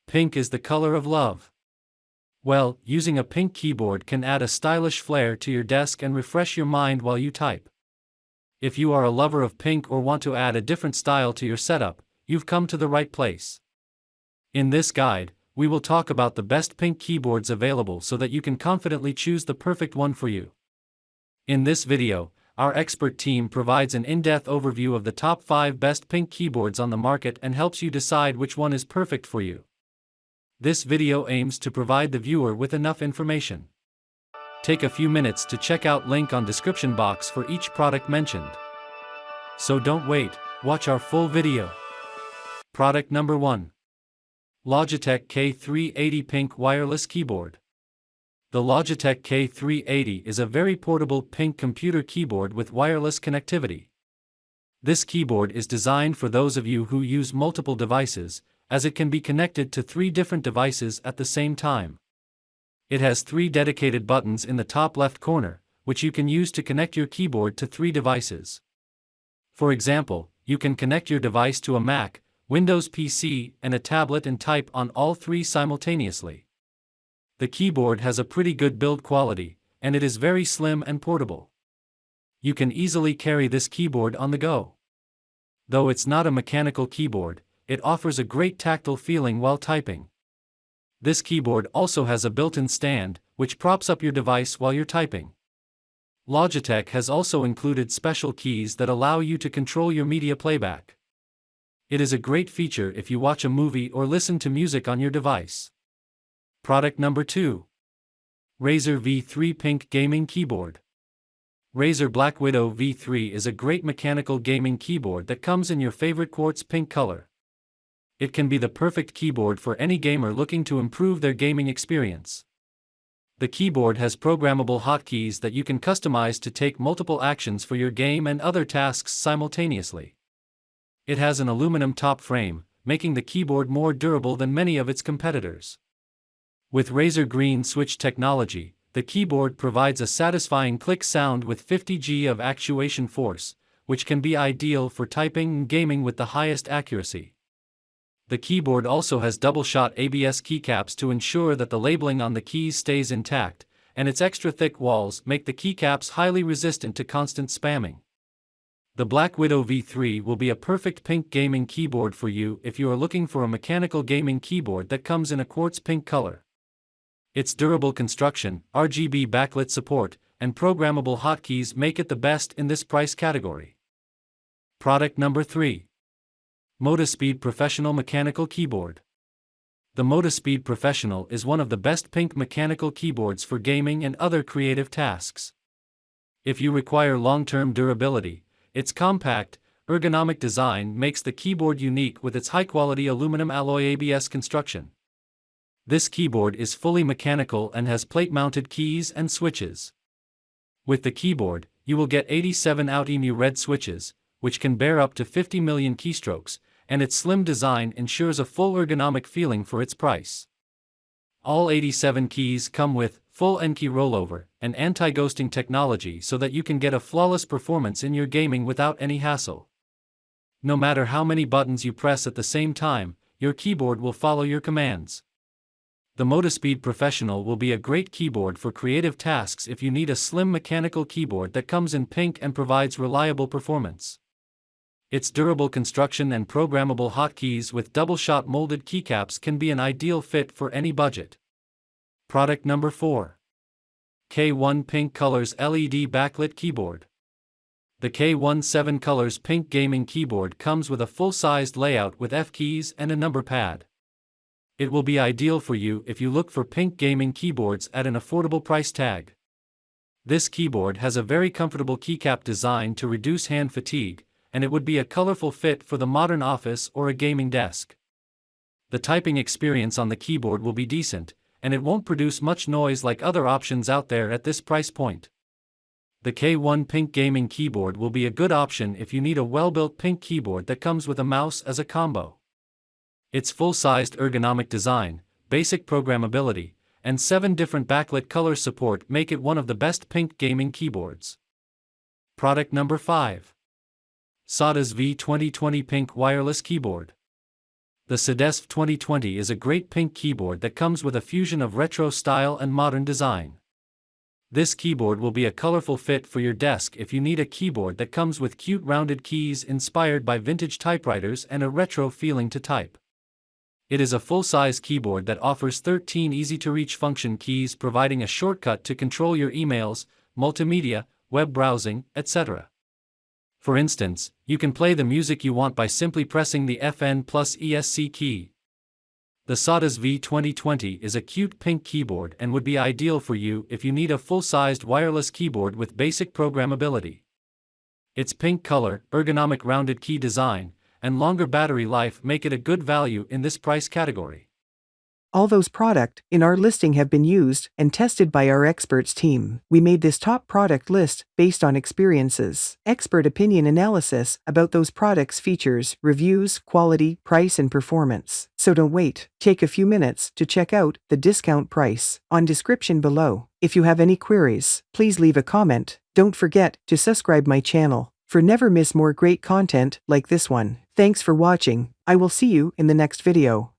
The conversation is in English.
Pink is the color of love. Well, using a pink keyboard can add a stylish flair to your desk and refresh your mind while you type. If you are a lover of pink or want to add a different style to your setup, you've come to the right place. In this guide, we will talk about the best pink keyboards available so that you can confidently choose the perfect one for you. In this video, our expert team provides an in-depth overview of the top 5 best pink keyboards on the market and helps you decide which one is perfect for you. This video aims to provide the viewer with enough information. Take a few minutes to check out link on description box for each product mentioned. So don't wait, watch our full video. Product number 1. Logitech K380 Pink Wireless Keyboard. The Logitech K380 is a very portable pink computer keyboard with wireless connectivity. This keyboard is designed for those of you who use multiple devices, as it can be connected to 3 different devices at the same time. It has 3 dedicated buttons in the top left corner, which you can use to connect your keyboard to 3 devices. For example, you can connect your device to a Mac, Windows PC, and a tablet and type on all 3 simultaneously. The keyboard has a pretty good build quality, and it is very slim and portable. You can easily carry this keyboard on the go. Though it's not a mechanical keyboard, it offers a great tactile feeling while typing. This keyboard also has a built-in stand, which props up your device while you're typing. Logitech has also included special keys that allow you to control your media playback. It is a great feature if you watch a movie or listen to music on your device. Product number 2. Razer V3 Pink Gaming Keyboard. Razer Black Widow V3 is a great mechanical gaming keyboard that comes in your favorite quartz pink color. It can be the perfect keyboard for any gamer looking to improve their gaming experience. The keyboard has programmable hotkeys that you can customize to take multiple actions for your game and other tasks simultaneously. It has an aluminum top frame, making the keyboard more durable than many of its competitors. With Razer Green Switch technology, the keyboard provides a satisfying click sound with 50 G of actuation force, which can be ideal for typing and gaming with the highest accuracy. The keyboard also has double-shot ABS keycaps to ensure that the labeling on the keys stays intact, and its extra thick walls make the keycaps highly resistant to constant spamming. The Black Widow V3 will be a perfect pink gaming keyboard for you if you are looking for a mechanical gaming keyboard that comes in a quartz pink color. Its durable construction, RGB backlit support, and programmable hotkeys make it the best in this price category. Product number 3. Motorspeed Professional Mechanical Keyboard. The Motorspeed Professional is one of the best pink mechanical keyboards for gaming and other creative tasks. If you require long-term durability, its compact, ergonomic design makes the keyboard unique with its high-quality aluminum alloy ABS construction. This keyboard is fully mechanical and has plate-mounted keys and switches. With the keyboard, you will get 87 out EMU red switches, which can bear up to 50 million keystrokes, and its slim design ensures a full ergonomic feeling for its price. All 87 keys come with full N-key rollover and anti-ghosting technology so that you can get a flawless performance in your gaming without any hassle. No matter how many buttons you press at the same time, your keyboard will follow your commands. The Motorspeed Professional will be a great keyboard for creative tasks if you need a slim mechanical keyboard that comes in pink and provides reliable performance. Its durable construction and programmable hotkeys with double-shot molded keycaps can be an ideal fit for any budget. Product number 4. K1 Pink Colors LED Backlit Keyboard. The K1 7 Colors Pink Gaming Keyboard comes with a full-sized layout with F keys and a number pad. It will be ideal for you if you look for pink gaming keyboards at an affordable price tag. This keyboard has a very comfortable keycap design to reduce hand fatigue, and it would be a colorful fit for the modern office or a gaming desk. The typing experience on the keyboard will be decent, and it won't produce much noise like other options out there at this price point. The K1 Pink Gaming Keyboard will be a good option if you need a well-built pink keyboard that comes with a mouse as a combo. Its full-sized ergonomic design, basic programmability, and 7 different backlit color support make it one of the best pink gaming keyboards. Product number 5. Sadas V2020 Pink Wireless Keyboard. The Sadas 2020 is a great pink keyboard that comes with a fusion of retro style and modern design. This keyboard will be a colorful fit for your desk if you need a keyboard that comes with cute rounded keys inspired by vintage typewriters and a retro feeling to type. It is a full-size keyboard that offers 13 easy-to-reach function keys, providing a shortcut to control your emails, multimedia, web browsing, etc. For instance, you can play the music you want by simply pressing the FN plus ESC key. The Sadas V2020 is a cute pink keyboard and would be ideal for you if you need a full-sized wireless keyboard with basic programmability. Its pink color, ergonomic rounded key design, and longer battery life make it a good value in this price category. All those products in our listing have been used and tested by our experts team. We made this top product list based on experiences, expert opinion analysis about those products' features, reviews, quality, price and performance. So don't wait. Take a few minutes to check out the discount price on description below. If you have any queries, please leave a comment. Don't forget to subscribe my channel for never miss more great content like this one. Thanks for watching. I will see you in the next video.